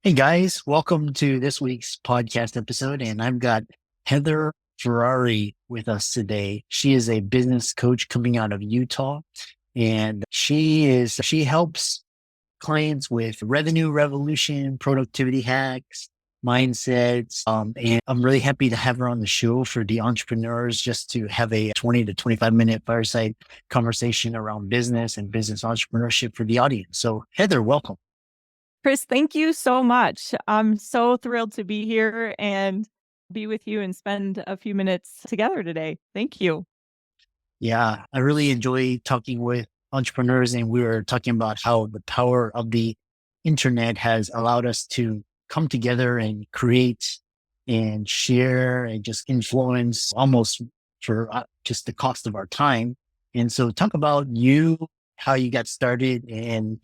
Hey guys, welcome to this week's podcast episode. And I've got Heather Ferrari with us today. She is a business coach coming out of Utah, and she helps clients with revenue revolution, productivity hacks, mindsets. And I'm really happy to have her on the show for the entrepreneurs, just to have a 20 to 25-minute fireside conversation around business and business entrepreneurship for the audience. So Heather, welcome. Chris, thank you so much. I'm so thrilled to be here and be with you and spend a few minutes together today. Thank you. Yeah, I really enjoy talking with entrepreneurs, and we were talking about how the power of the internet has allowed us to come together and create and share and just influence almost for just the cost of our time. And so, talk about you, how you got started, and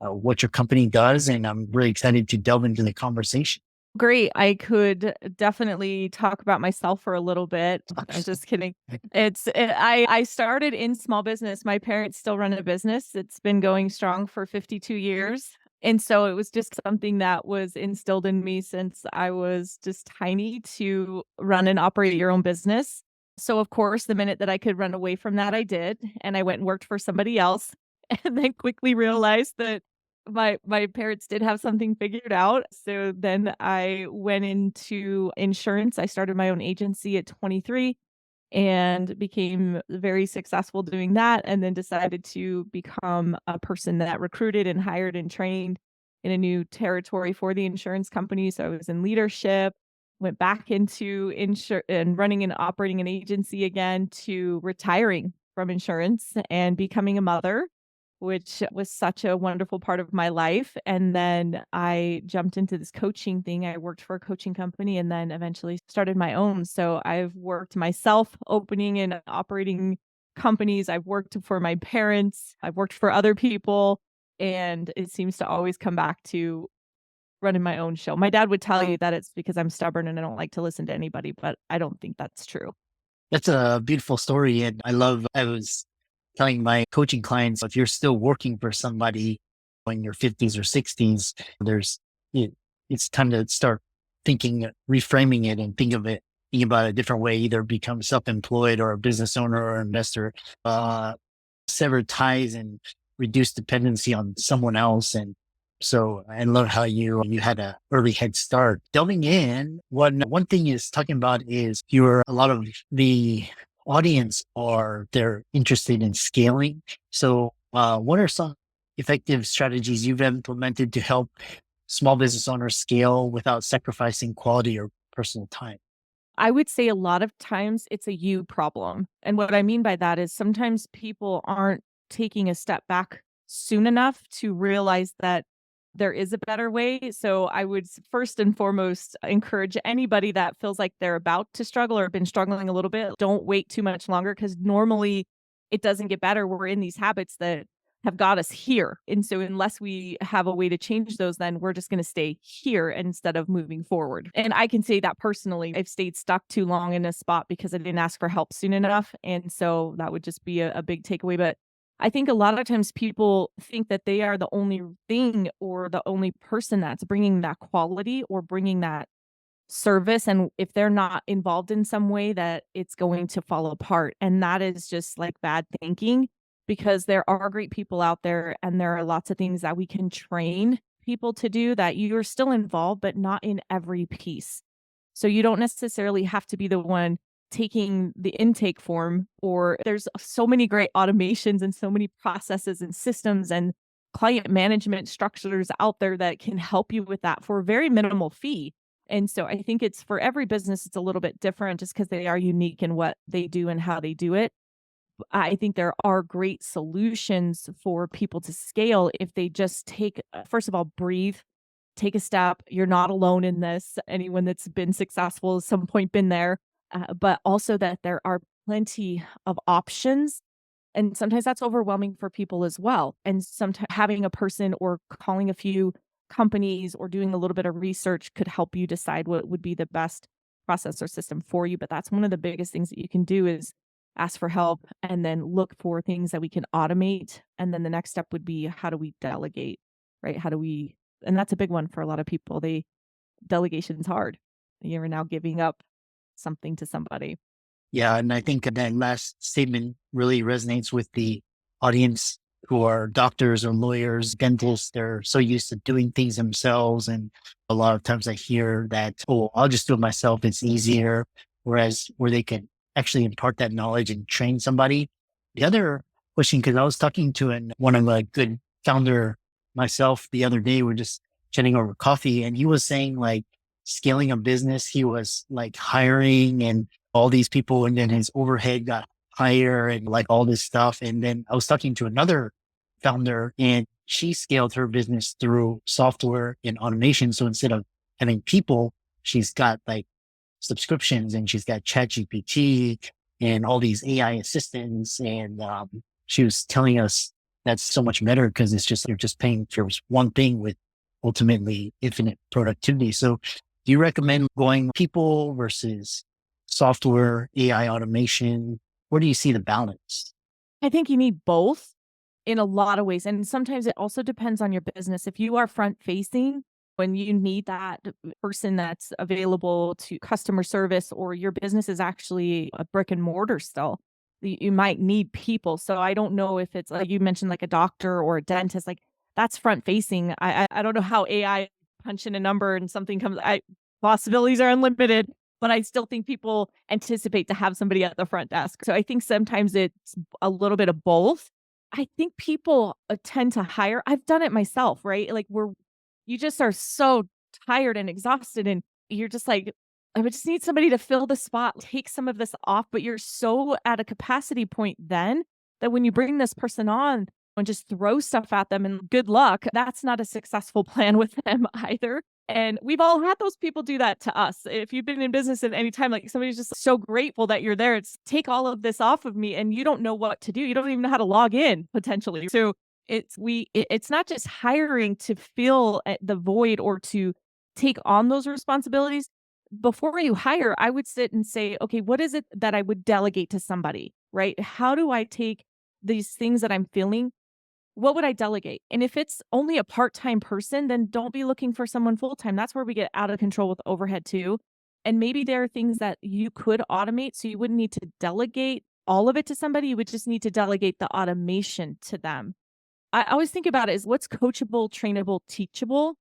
what your company does. And I'm really excited to delve into the conversation. Great. I could definitely talk about myself for a little bit. I'm just kidding. I started in small business. My parents still run a business. It's been going strong for 52 years. And so it was just something that was instilled in me since I was just tiny to run and operate your own business. So of course, the minute that I could run away from that, I did, and I went and worked for somebody else and then quickly realized that my parents did have something figured out. So then I went into insurance. I started my own agency at 23 and became very successful doing that, and then decided to become a person that recruited and hired and trained in a new territory for the insurance company. So I was in leadership, went back into insure and running and operating an agency again, to retiring from insurance and becoming a mother, which was such a wonderful part of my life. And then I jumped into this coaching thing. I worked for a coaching company and then eventually started my own. So I've worked myself opening and operating companies. I've worked for my parents. I've worked for other people. And it seems to always come back to running my own show. My dad would tell you that it's because I'm stubborn and I don't like to listen to anybody, but I don't think that's true. That's a beautiful story. And I was telling my coaching clients, if you're still working for somebody in your 50s or 60s, there's, it, it's time to start thinking, reframing it and think about it a different way, either become self-employed or a business owner or investor, uh, sever ties and reduce dependency on someone else. And so I love how you had a early head start. Delving in, one thing is talking about is a lot of the audience are they're interested in scaling. So what are some effective strategies you've implemented to help small business owners scale without sacrificing quality or personal time? I would say a lot of times it's a you problem. And what I mean by that is sometimes people aren't taking a step back soon enough to realize that there is a better way. So I would first and foremost encourage anybody that feels like they're about to struggle or been struggling a little bit, don't wait too much longer, because normally it doesn't get better. We're in these habits that have got us here. And so unless we have a way to change those, then we're just going to stay here instead of moving forward. And I can say that personally, I've stayed stuck too long in a spot because I didn't ask for help soon enough. And so that would just be a big takeaway. But I think a lot of times people think that they are the only thing or the only person that's bringing that quality or bringing that service. And if they're not involved in some way, that it's going to fall apart. And that is just like bad thinking, because there are great people out there and there are lots of things that we can train people to do, that you're still involved, but not in every piece. So you don't necessarily have to be the one taking the intake form, or there's so many great automations and so many processes and systems and client management structures out there that can help you with that for a very minimal fee. And so I think it's for every business, it's a little bit different just because they are unique in what they do and how they do it. I think there are great solutions for people to scale if they just take, first of all, breathe, take a step. You're not alone in this. Anyone that's been successful at some point been there, but also that there are plenty of options. And sometimes that's overwhelming for people as well. And sometimes having a person or calling a few companies or doing a little bit of research could help you decide what would be the best process or system for you. But that's one of the biggest things that you can do is ask for help and then look for things that we can automate. And then the next step would be, how do we delegate, right? How do we And that's a big one for a lot of people. Delegation's hard. You're now giving up something to somebody. Yeah, and I think that last statement really resonates with the audience who are doctors or lawyers, dentists. They're so used to doing things themselves. And a lot of times I hear that, oh, I'll just do it myself. It's easier. Whereas where they can actually impart that knowledge and train somebody. The other question, because I was talking to one of a good founder myself the other day, we're just chatting over coffee, and he was saying like scaling a business, he was like hiring and all these people, and then his overhead got higher and like all this stuff. And then I was talking to another founder, and she scaled her business through software and automation. So instead of having people, she's got like subscriptions, and she's got ChatGPT and all these AI assistants. And she was telling us that's so much better because it's just, you're just paying for one thing with ultimately infinite productivity. So do you recommend going people versus software, AI automation? Where do you see the balance? I think you need both in a lot of ways. And sometimes it also depends on your business. If you are front facing, when you need that person that's available to customer service, or your business is actually a brick and mortar still, you might need people. So I don't know if it's like you mentioned, like a doctor or a dentist, like that's front facing. I don't know how AI punch in a number and something comes. Possibilities are unlimited, but I still think people anticipate to have somebody at the front desk. So I think sometimes it's a little bit of both. I think people tend to hire. I've done it myself, right? Like you just are so tired and exhausted, and you're just like, I would just need somebody to fill the spot, take some of this off, but you're so at a capacity point then that when you bring this person on and just throw stuff at them and good luck, that's not a successful plan with them either. And we've all had those people do that to us. If you've been in business at any time, like somebody's just so grateful that you're there. It's take all of this off of me, and you don't know what to do. You don't even know how to log in potentially. So it's not just hiring to fill the void or to take on those responsibilities. Before you hire, I would sit and say, okay, what is it that I would delegate to somebody, right? How do I take these things that I'm feeling? What would I delegate? And if it's only a part-time person, then don't be looking for someone full-time. That's where we get out of control with overhead too. And maybe there are things that you could automate, so you wouldn't need to delegate all of it to somebody. You would just need to delegate the automation to them. I always think about it as what's coachable, trainable, teachable.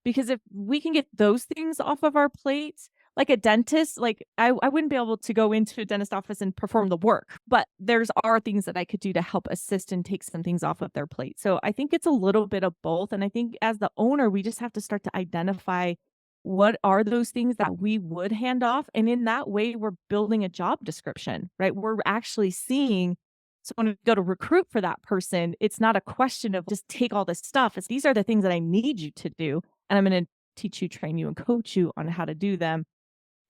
Because if we can get those things off of our plates, like a dentist, like I wouldn't be able to go into a dentist office and perform the work, but there's are things that I could do to help assist and take some things off of their plate. So I think it's a little bit of both. And I think as the owner, we just have to start to identify what are those things that we would hand off. And in that way, we're building a job description, right? We're actually seeing. So when we go to recruit for that person, it's not a question of just take all this stuff. It's these are the things that I need you to do. And I'm going to teach you, train you, and coach you on how to do them.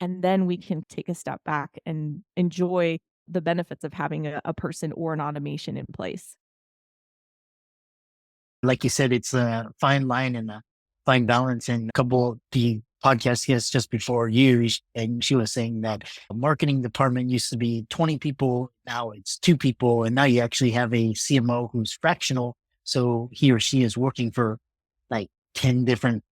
And then we can take a step back and enjoy the benefits of having a person or an automation in place. Like you said, it's a fine line and a fine balance. And a couple of the podcast guests just before you, and she was saying that the marketing department used to be 20 people. Now it's 2 people. And now you actually have a CMO who's fractional. So he or she is working for like 10 different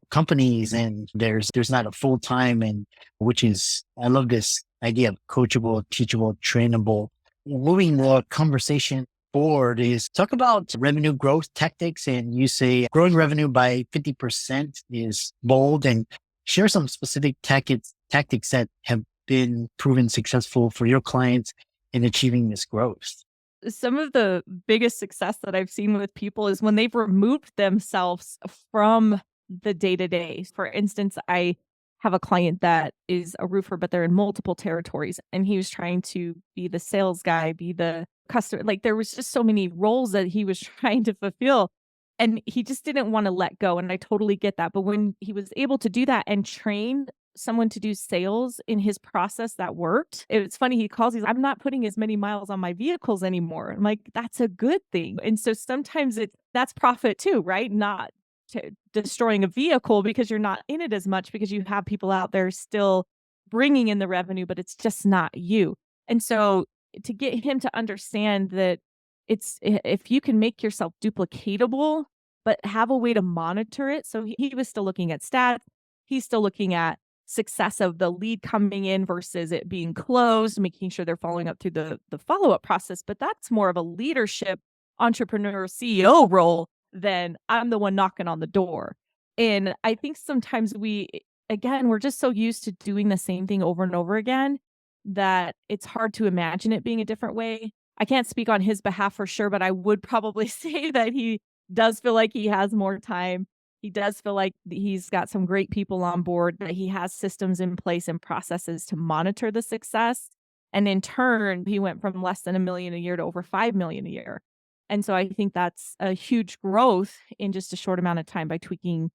companies, and there's not a full time, and which is, I love this idea of coachable, teachable, trainable. Moving the conversation forward is talk about revenue growth tactics. And you say growing revenue by 50% is bold, and share some specific tactics that have been proven successful for your clients in achieving this growth. Some of the biggest success that I've seen with people is when they've removed themselves from the day to day. For instance, I have a client that is a roofer, but they're in multiple territories, and he was trying to be the sales guy, be the customer. Like there was just so many roles that he was trying to fulfill, and he just didn't want to let go. And I totally get that. But when he was able to do that and train someone to do sales in his process that worked. It's funny, he calls, I'm not putting as many miles on my vehicles anymore. I'm like, that's a good thing. And so sometimes that's profit too, right? Not destroying a vehicle because you're not in it as much because you have people out there still bringing in the revenue, but it's just not you. And so to get him to understand that it's, if you can make yourself duplicatable, but have a way to monitor it. So he was still looking at stats. He's still looking at success of the lead coming in versus it being closed, making sure they're following up through the follow-up process. But that's more of a leadership entrepreneur CEO role than I'm the one knocking on the door. And I think sometimes again, we're just so used to doing the same thing over and over again that it's hard to imagine it being a different way. I can't speak on his behalf for sure, but I would probably say that he does feel like he has more time. He does feel like he's got some great people on board, that he has systems in place and processes to monitor the success. And in turn, he went from less than 1 million a year to over 5 million a year. And so I think that's a huge growth in just a short amount of time by tweaking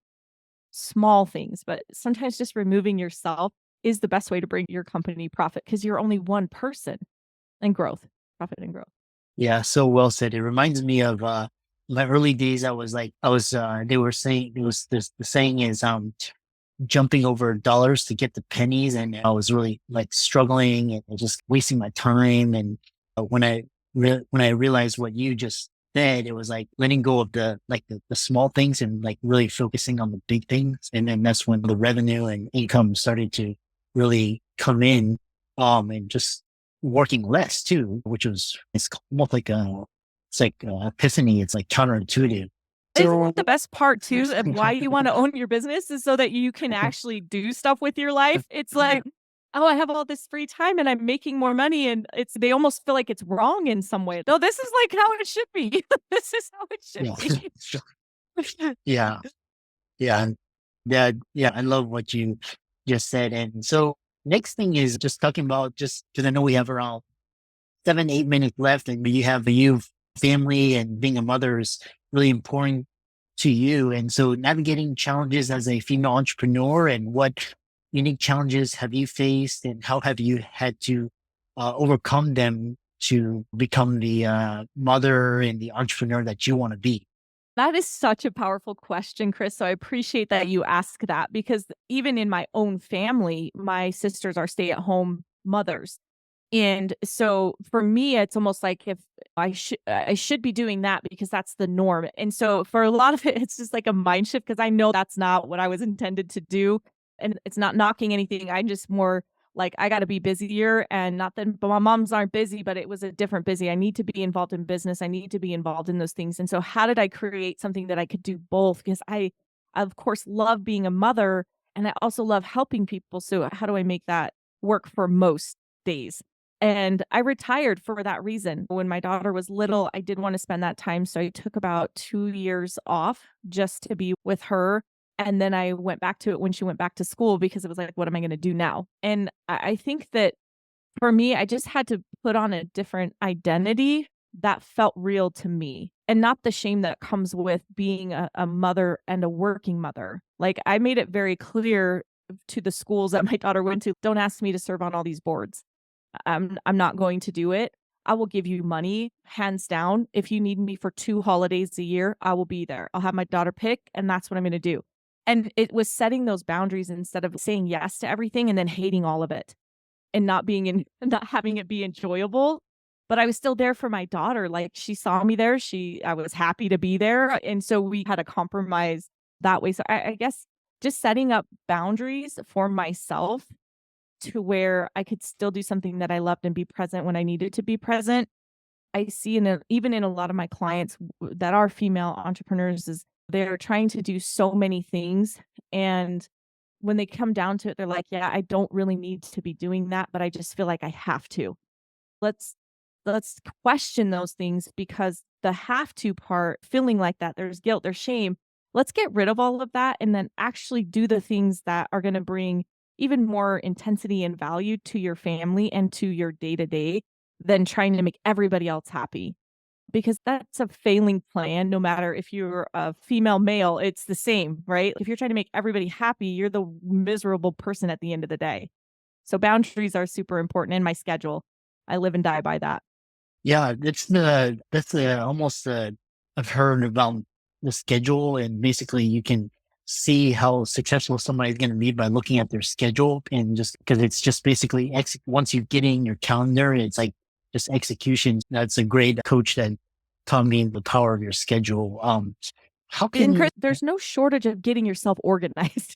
small things. But sometimes just removing yourself is the best way to bring your company profit because you're only one person and growth, profit and growth. Yeah, so well said. It reminds me of my early days. They were saying, it was this, the saying is jumping over dollars to get the pennies, and I was really like struggling and just wasting my time. And when I realized what you just said, it was like letting go of the small things and like really focusing on the big things. And then that's when the revenue and income started to really come in. And just working less too, which was, it's almost like it's like epiphany. It's like counterintuitive. Isn't So that the best part too of why you wanna own your business is so that you can actually do stuff with your life? It's like, "Oh, I have all this free time and I'm making more money," and they almost feel like it's wrong in some way. No, this is like how it should be. This is how it should yeah, be. yeah, yeah, and yeah. I love what you just said. And so next thing is just talking about, just because I know we have around 7, 8 minutes left, and you family and being a mother is really important to you. And so navigating challenges as a female entrepreneur, and what unique challenges have you faced, and how have you had to overcome them to become the mother and the entrepreneur that you want to be? That is such a powerful question, Chris, so I appreciate that you ask that because even in my own family, my sisters are stay-at-home mothers. And so for me, it's almost like if I should be doing that because that's the norm. And so for a lot of it, it's just like a mind shift because I know that's not what I was intended to do. And it's not knocking anything. I'm just more like I got to be busier, and not that my moms aren't busy, but it was a different busy. I need to be involved in business. I need to be involved in those things. And so how did I create something that I could do both? Because I of course love being a mother and I also love helping people. So how do I make that work for most days? And I retired for that reason. When my daughter was little, I did want to spend that time. So I took about 2 years off just to be with her. And then I went back to it when she went back to school because it was like, what am I going to do now? And I think that for me, I just had to put on a different identity that felt real to me and not the shame that comes with being a mother and a working mother. Like I made it very clear to the schools that my daughter went to, don't ask me to serve on all these boards. I'm not going to do it. I will give you money, hands down. If you need me for 2 holidays a year, I will be there. I'll have my daughter pick, and that's what I'm gonna do. And it was setting those boundaries instead of saying yes to everything and then hating all of it and not being in not having it be enjoyable. But I was still there for my daughter. Like she saw me there. I was happy to be there. And so we had a compromise that way. So I guess just setting up boundaries for myself to where I could still do something that I loved and be present when I needed to be present. I see even in a lot of my clients that are female entrepreneurs is they're trying to do so many things. And when they come down to it, they're like, yeah, I don't really need to be doing that, but I just feel like I have to. Let's let's question those things because the have to part, feeling like that, there's guilt, there's shame. Let's get rid of all of that and then actually do the things that are going to bring even more intensity and value to your family and to your day to day than trying to make everybody else happy. Because that's a failing plan. No matter if you're a female, male, it's the same, right? If you're trying to make everybody happy, you're the miserable person at the end of the day. So boundaries are super important in my schedule. I live and die by that. Yeah, that's the almost I've heard about the schedule, and basically you can see how successful somebody's going to be by looking at their schedule, and just because it's just basically once you get in your calendar, it's like just execution. That's a great coach that taught me the power of your schedule. How And can Chris, there's no shortage of getting yourself organized.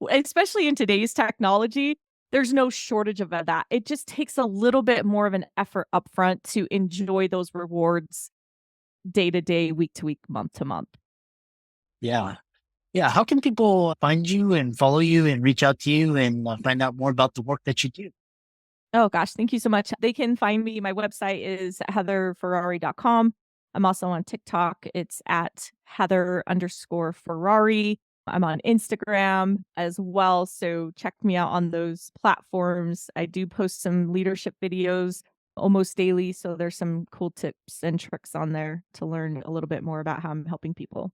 Especially in today's technology, there's no shortage of that. It just takes a little bit more of an effort upfront to enjoy those rewards day to day, week to week, month to month. yeah. Yeah, how can people find you and follow you and reach out to you and find out more about the work that you do? Oh gosh, thank you so much. They can find me. My website is heatherferrari.com. I'm also on TikTok. It's at Heather_Ferrari. I'm on Instagram as well. So check me out on those platforms. I do post some leadership videos almost daily. So there's some cool tips and tricks on there to learn a little bit more about how I'm helping people.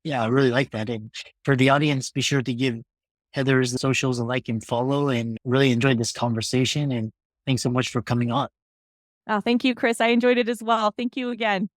Yeah, I really like that. And for the audience, be sure to give Heather's socials a like and follow, and really enjoyed this conversation. And thanks so much for coming on. Thank you, Chris. I enjoyed it as well. Thank you again.